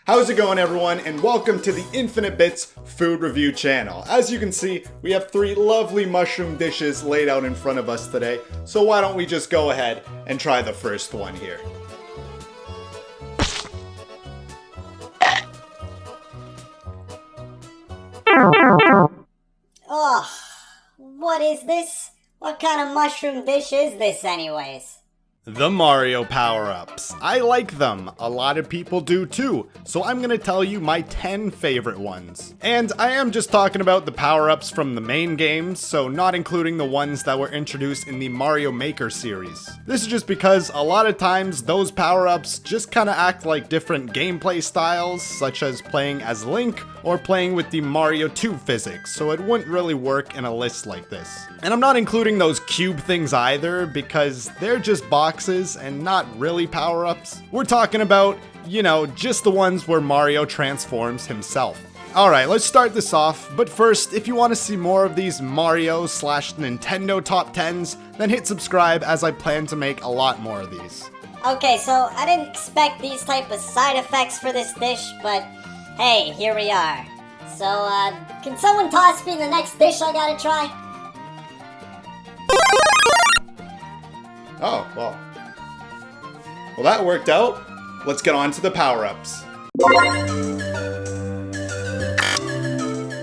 How's it going, everyone, and welcome to the Infinite Bits Food Review channel. As you can see, we have three lovely mushroom dishes laid out in front of us today, so why don't we just go ahead and try the first one here. Ugh, what is this? What kind of mushroom dish is this anyways? The Mario power-ups. I like them. A lot of people do too. So I'm gonna tell you my 10 favorite ones. And I am just talking about the power-ups from the main games, so not including the ones that were introduced in the Mario Maker series. This is just because a lot of times those power-ups just kinda act like different gameplay styles, such as playing as Link or playing with the Mario 2 physics, so it wouldn't really work in a list like this. And I'm not including those cube things either, because they're just boxes and not really power-ups. We're talking about, just the ones where Mario transforms himself. Alright, let's start this off, but first, if you want to see more of these Mario/Nintendo top 10s, then hit subscribe as I plan to make a lot more of these. Okay, so I didn't expect these type of side effects for this dish, but hey, here we are. So, can someone toss me the next dish I gotta try? Oh, well, that worked out. Let's get on to the power-ups.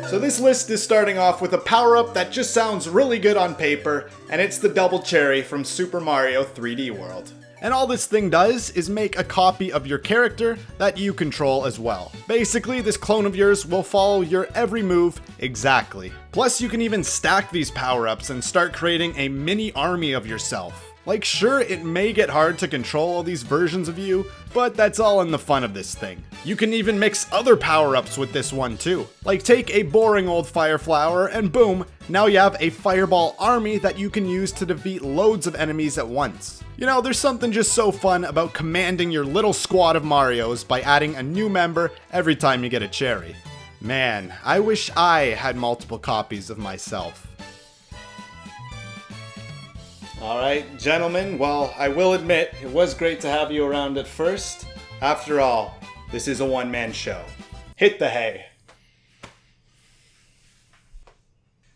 So this list is starting off with a power-up that just sounds really good on paper, and it's the Double Cherry from Super Mario 3D World. And all this thing does is make a copy of your character that you control as well. Basically, this clone of yours will follow your every move exactly. Plus, you can even stack these power-ups and start creating a mini army of yourself. Like, sure, it may get hard to control all these versions of you, but that's all in the fun of this thing. You can even mix other power-ups with this one too. Like, take a boring old fire flower and boom, now you have a fireball army that you can use to defeat loads of enemies at once. There's something just so fun about commanding your little squad of Marios by adding a new member every time you get a cherry. Man, I wish I had multiple copies of myself. Alright, gentlemen, well, I will admit, it was great to have you around at first. After all, this is a one-man show. Hit the hay.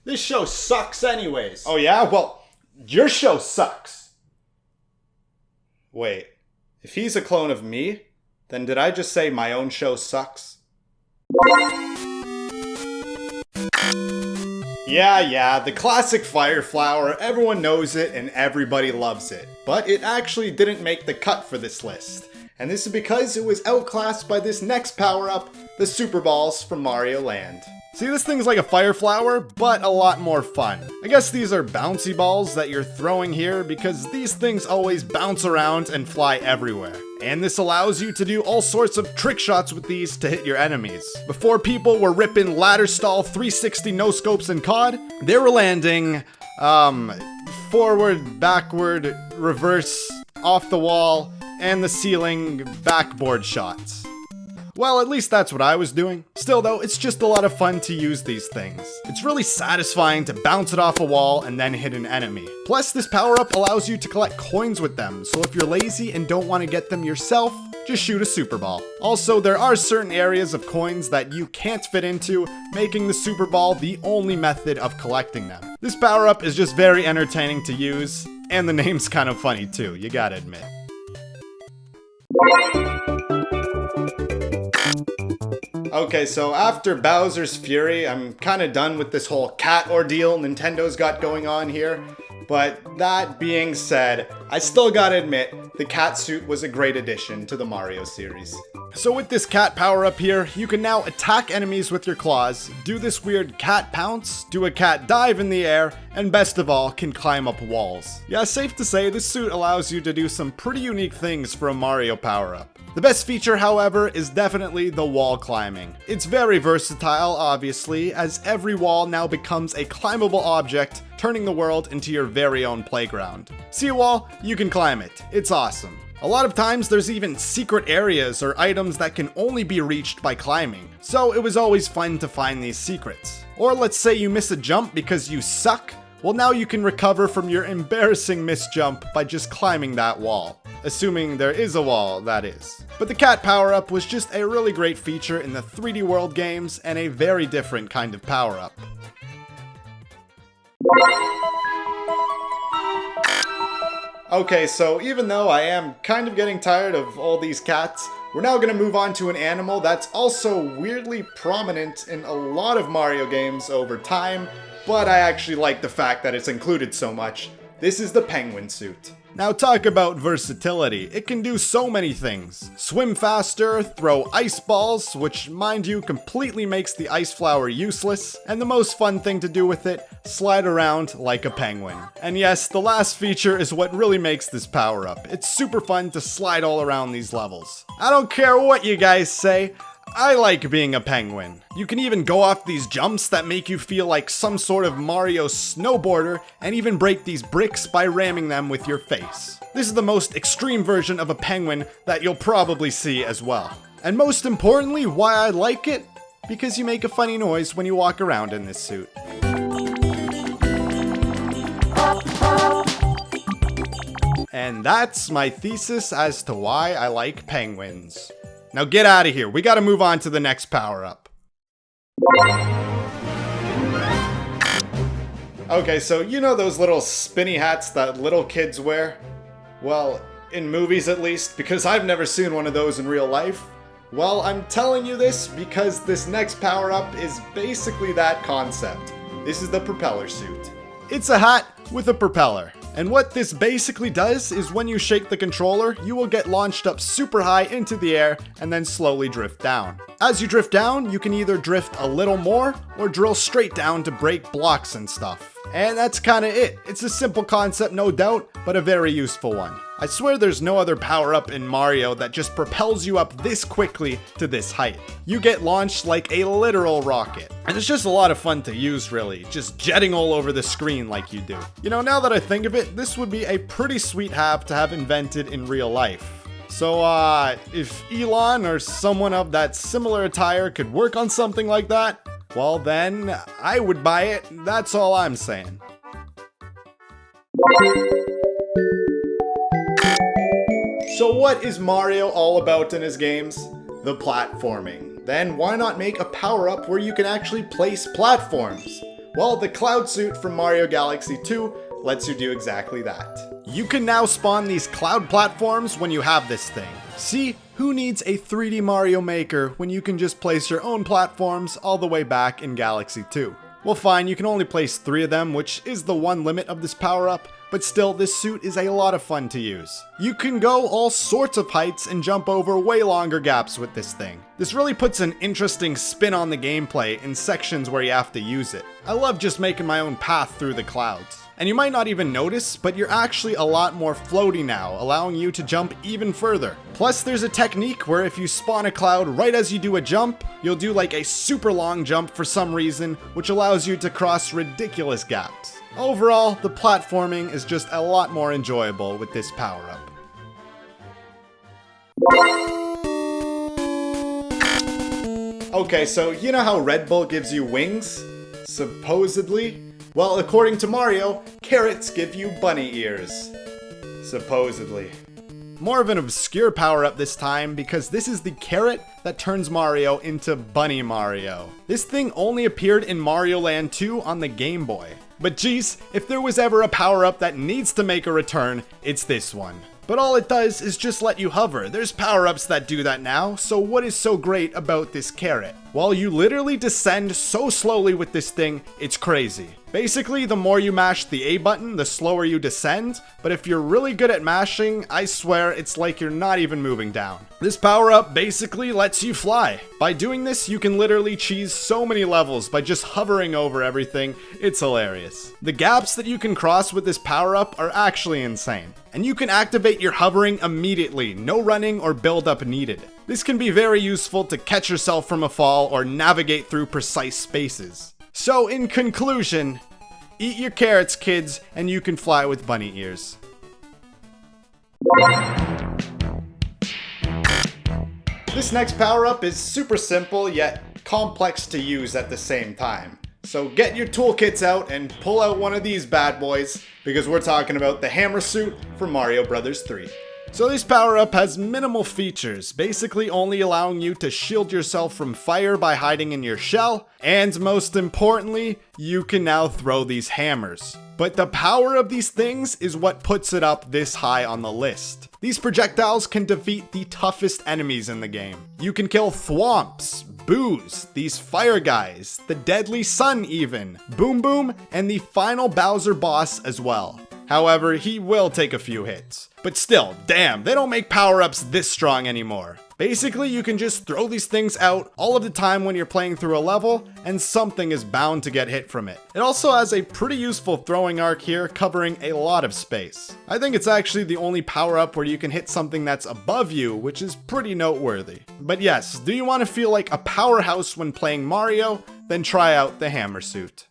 This show sucks anyways. Oh yeah? Well, your show sucks. Wait, if he's a clone of me, then did I just say my own show sucks? Yeah, the classic fire flower, everyone knows it and everybody loves it. But it actually didn't make the cut for this list. And this is because it was outclassed by this next power-up, the Super Balls from Mario Land. See, this thing's like a fire flower, but a lot more fun. I guess these are bouncy balls that you're throwing here because these things always bounce around and fly everywhere. And this allows you to do all sorts of trick shots with these to hit your enemies. Before people were ripping ladder stall 360 no-scopes in COD, they were landing, forward, backward, reverse, off the wall, and the ceiling backboard shots. Well, at least that's what I was doing. Still though, it's just a lot of fun to use these things. It's really satisfying to bounce it off a wall and then hit an enemy. Plus, this power-up allows you to collect coins with them, so if you're lazy and don't want to get them yourself, just shoot a Super Ball. Also, there are certain areas of coins that you can't fit into, making the Super Ball the only method of collecting them. This power-up is just very entertaining to use, and the name's kind of funny too, you gotta admit. Okay, so after Bowser's Fury, I'm kind of done with this whole cat ordeal Nintendo's got going on here. But that being said, I still gotta admit, the cat suit was a great addition to the Mario series. So with this cat power-up here, you can now attack enemies with your claws, do this weird cat pounce, do a cat dive in the air, and best of all, can climb up walls. Yeah, safe to say, this suit allows you to do some pretty unique things for a Mario power-up. The best feature, however, is definitely the wall climbing. It's very versatile, obviously, as every wall now becomes a climbable object, turning the world into your very own playground. See a wall? You can climb it. It's awesome. A lot of times there's even secret areas or items that can only be reached by climbing, so it was always fun to find these secrets. Or let's say you miss a jump because you suck, well now you can recover from your embarrassing missed jump by just climbing that wall. Assuming there is a wall, that is. But the cat power-up was just a really great feature in the 3D World games and a very different kind of power-up. Okay, so even though I am kind of getting tired of all these cats, we're now going to move on to an animal that's also weirdly prominent in a lot of Mario games over time, but I actually like the fact that it's included so much. This is the penguin suit. Now talk about versatility. It can do so many things. Swim faster, throw ice balls, which mind you completely makes the ice flower useless, and the most fun thing to do with it, slide around like a penguin. And yes, the last feature is what really makes this power up. It's super fun to slide all around these levels. I don't care what you guys say, I like being a penguin. You can even go off these jumps that make you feel like some sort of Mario snowboarder, and even break these bricks by ramming them with your face. This is the most extreme version of a penguin that you'll probably see as well. And most importantly, why I like it? Because you make a funny noise when you walk around in this suit. And that's my thesis as to why I like penguins. Now get out of here. We gotta move on to the next power-up. Okay, so you know those little spinny hats that little kids wear? Well, in movies at least, because I've never seen one of those in real life. Well, I'm telling you this because this next power-up is basically that concept. This is the Propeller Suit. It's a hat with a propeller. And what this basically does is when you shake the controller, you will get launched up super high into the air and then slowly drift down. As you drift down, you can either drift a little more or drill straight down to break blocks and stuff. And that's kinda it. It's a simple concept, no doubt, but a very useful one. I swear there's no other power-up in Mario that just propels you up this quickly to this height. You get launched like a literal rocket. And it's just a lot of fun to use, really, just jetting all over the screen like you do. You know, now that I think of it, this would be a pretty sweet hat to have invented in real life. So, if Elon or someone of that similar attire could work on something like that, well then, I would buy it, that's all I'm saying. So what is Mario all about in his games? The platforming. Then why not make a power-up where you can actually place platforms? Well, the Cloud Suit from Mario Galaxy 2 lets you do exactly that. You can now spawn these cloud platforms when you have this thing. See, who needs a 3D Mario Maker when you can just place your own platforms all the way back in Galaxy 2? Well fine, you can only place 3 of them, which is the one limit of this power-up, but still, this suit is a lot of fun to use. You can go all sorts of heights and jump over way longer gaps with this thing. This really puts an interesting spin on the gameplay in sections where you have to use it. I love just making my own path through the clouds. And you might not even notice, but you're actually a lot more floaty now, allowing you to jump even further. Plus, there's a technique where if you spawn a cloud right as you do a jump, you'll do like a super long jump for some reason, which allows you to cross ridiculous gaps. Overall, the platforming is just a lot more enjoyable with this power-up. Okay, so you know how Red Bull gives you wings? Supposedly? Well, according to Mario, carrots give you bunny ears. Supposedly. More of an obscure power-up this time because this is the carrot that turns Mario into Bunny Mario. This thing only appeared in Mario Land 2 on the Game Boy. But geez, if there was ever a power-up that needs to make a return, it's this one. But all it does is just let you hover. There's power-ups that do that now, so what is so great about this carrot? Well, you literally descend so slowly with this thing, it's crazy. Basically, the more you mash the A button, the slower you descend, but if you're really good at mashing, I swear it's like you're not even moving down. This power-up basically lets you fly. By doing this, you can literally cheese so many levels by just hovering over everything. It's hilarious. The gaps that you can cross with this power-up are actually insane. And you can activate your hovering immediately, no running or build-up needed. This can be very useful to catch yourself from a fall or navigate through precise spaces. So in conclusion, eat your carrots, kids, and you can fly with bunny ears. This next power-up is super simple yet complex to use at the same time. So get your toolkits out and pull out one of these bad boys because we're talking about the Hammer Suit from Mario Bros. 3. So this power-up has minimal features, basically only allowing you to shield yourself from fire by hiding in your shell, and most importantly, you can now throw these hammers. But the power of these things is what puts it up this high on the list. These projectiles can defeat the toughest enemies in the game. You can kill thwomps, boos, these fire guys, the deadly sun even, Boom Boom, and the final Bowser boss as well. However, he will take a few hits. But still, damn, they don't make power-ups this strong anymore. Basically, you can just throw these things out all of the time when you're playing through a level, and something is bound to get hit from it. It also has a pretty useful throwing arc here, covering a lot of space. I think it's actually the only power-up where you can hit something that's above you, which is pretty noteworthy. But yes, do you want to feel like a powerhouse when playing Mario? Then try out the Hammer Suit.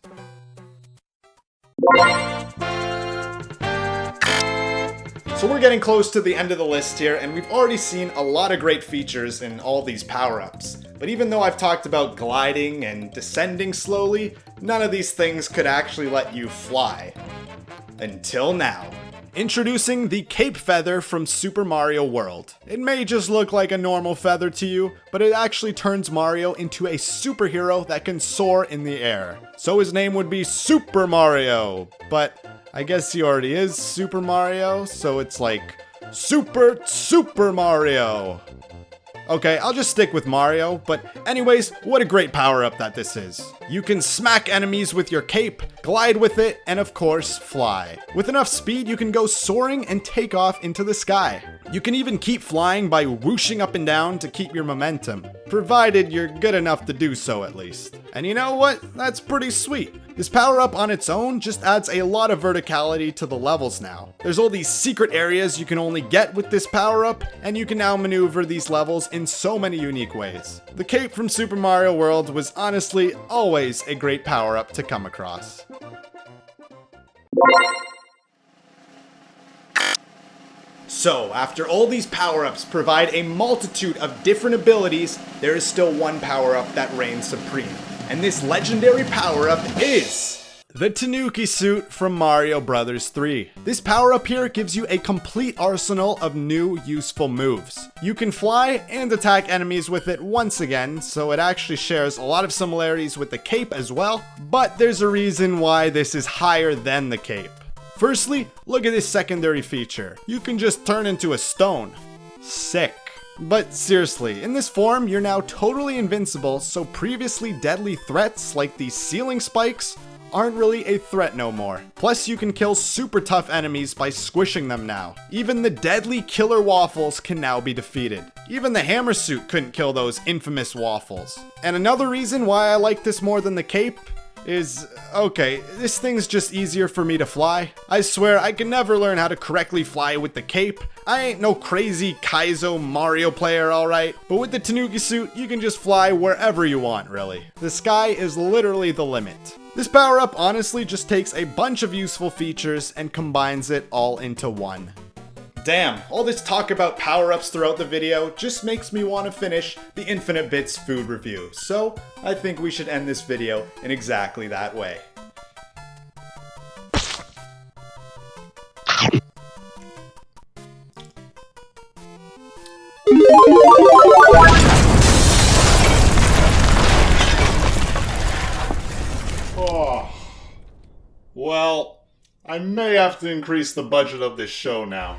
So we're getting close to the end of the list here, and we've already seen a lot of great features in all these power-ups. But even though I've talked about gliding and descending slowly, none of these things could actually let you fly. Until now. Introducing the Cape Feather from Super Mario World. It may just look like a normal feather to you, but it actually turns Mario into a superhero that can soar in the air. So his name would be Super Mario, but I guess he already is Super Mario, so it's like Super Mario. Okay, I'll just stick with Mario, but anyways, what a great power-up that this is. You can smack enemies with your cape, glide with it, and of course, fly. With enough speed, you can go soaring and take off into the sky. You can even keep flying by whooshing up and down to keep your momentum, provided you're good enough to do so at least. And you know what? That's pretty sweet. This power-up on its own just adds a lot of verticality to the levels now. There's all these secret areas you can only get with this power-up, and you can now maneuver these levels in so many unique ways. The cape from Super Mario World was honestly always a great power-up to come across. So, after all these power-ups provide a multitude of different abilities, there is still one power-up that reigns supreme. And this legendary power-up is the Tanuki Suit from Mario Bros. 3. This power-up here gives you a complete arsenal of new useful moves. You can fly and attack enemies with it once again, so it actually shares a lot of similarities with the cape as well, but there's a reason why this is higher than the cape. Firstly, look at this secondary feature. You can just turn into a stone. Sick. But seriously, in this form, you're now totally invincible, so previously deadly threats like these ceiling spikes aren't really a threat no more. Plus, you can kill super tough enemies by squishing them now. Even the deadly killer waffles can now be defeated. Even the Hammer Suit couldn't kill those infamous waffles. And another reason why I like this more than the cape is, okay, this thing's just easier for me to fly. I swear I can never learn how to correctly fly with the cape. I ain't no crazy Kaizo Mario player, alright? But with the Tanuki Suit, you can just fly wherever you want, really. The sky is literally the limit. This power-up honestly just takes a bunch of useful features and combines it all into one. Damn, all this talk about power-ups throughout the video just makes me want to finish the Infinite Bits food review, so I think we should end this video in exactly that way. Oh, well, I may have to increase the budget of this show now.